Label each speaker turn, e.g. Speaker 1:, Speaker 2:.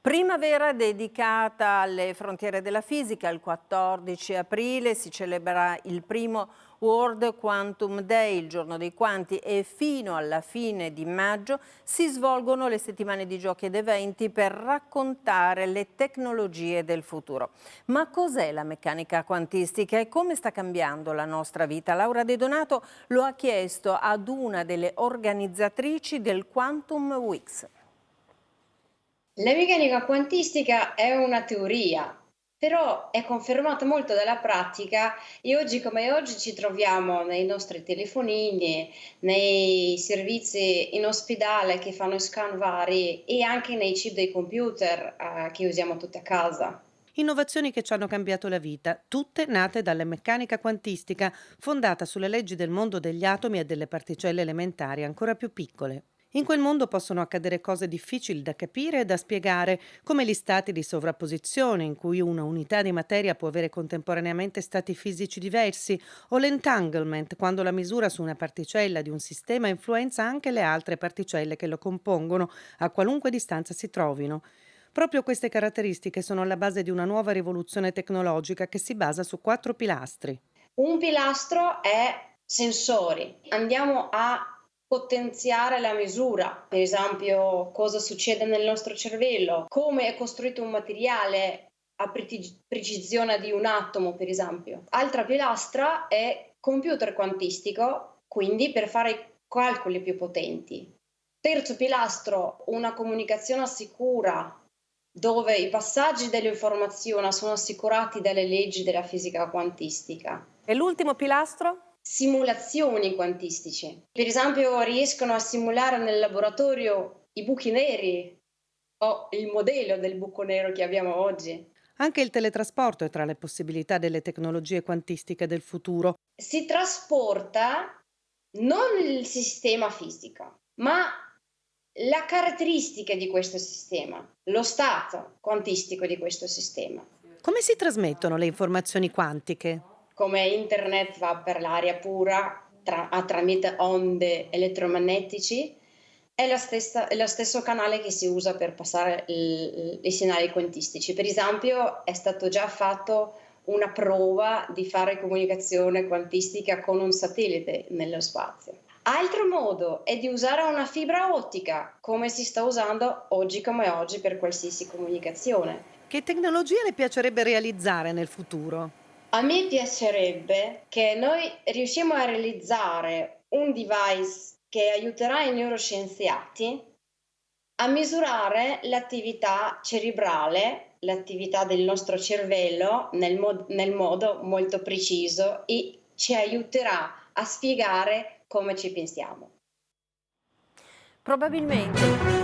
Speaker 1: Primavera dedicata alle frontiere della fisica. Il 14 aprile si celebra il primo World Quantum Day, il giorno dei quanti, e fino alla fine di maggio si svolgono le settimane di giochi ed eventi per raccontare le tecnologie del futuro. Ma cos'è la meccanica quantistica e come sta cambiando la nostra vita? Laura De Donato lo ha chiesto ad una delle organizzatrici del Quantum Weeks.
Speaker 2: La meccanica quantistica è una teoria, però è confermata molto dalla pratica e oggi come oggi ci troviamo nei nostri telefonini, nei servizi in ospedale che fanno scan vari e anche nei chip dei computer, che usiamo tutti a casa.
Speaker 3: Innovazioni che ci hanno cambiato la vita, tutte nate dalla meccanica quantistica, fondata sulle leggi del mondo degli atomi e delle particelle elementari ancora più piccole. In quel mondo possono accadere cose difficili da capire e da spiegare, come gli stati di sovrapposizione, in cui una unità di materia può avere contemporaneamente stati fisici diversi, o l'entanglement, quando la misura su una particella di un sistema influenza anche le altre particelle che lo compongono, a qualunque distanza si trovino. Proprio queste caratteristiche sono alla base di una nuova rivoluzione tecnologica che si basa su 4 pilastri.
Speaker 2: Un pilastro è sensori. Andiamo a potenziare la misura, per esempio cosa succede nel nostro cervello, come è costruito un materiale a precisione di un atomo, per esempio. Altra pilastra è computer quantistico, quindi per fare calcoli più potenti. Terzo pilastro, una comunicazione sicura, dove i passaggi delle informazioni sono assicurati dalle leggi della fisica quantistica.
Speaker 1: E l'ultimo pilastro?
Speaker 2: Simulazioni quantistiche. Per esempio, riescono a simulare nel laboratorio i buchi neri o il modello del buco nero che abbiamo oggi.
Speaker 3: Anche il teletrasporto è tra le possibilità delle tecnologie quantistiche del futuro.
Speaker 2: Si trasporta non il sistema fisico, ma la caratteristica di questo sistema, lo stato quantistico di questo sistema.
Speaker 3: Come si trasmettono le informazioni quantiche?
Speaker 2: Come internet va per l'aria pura tramite onde elettromagnetici, è lo stesso canale che si usa per passare i segnali quantistici. Per esempio, è stato già fatto una prova di fare comunicazione quantistica con un satellite nello spazio. Altro modo è di usare una fibra ottica, come si sta usando oggi come oggi per qualsiasi comunicazione.
Speaker 3: Che tecnologia le piacerebbe realizzare nel futuro?
Speaker 2: A me piacerebbe che noi riusciamo a realizzare un device che aiuterà i neuroscienziati a misurare l'attività cerebrale, l'attività del nostro cervello nel modo molto preciso e ci aiuterà a spiegare come ci pensiamo.
Speaker 1: Probabilmente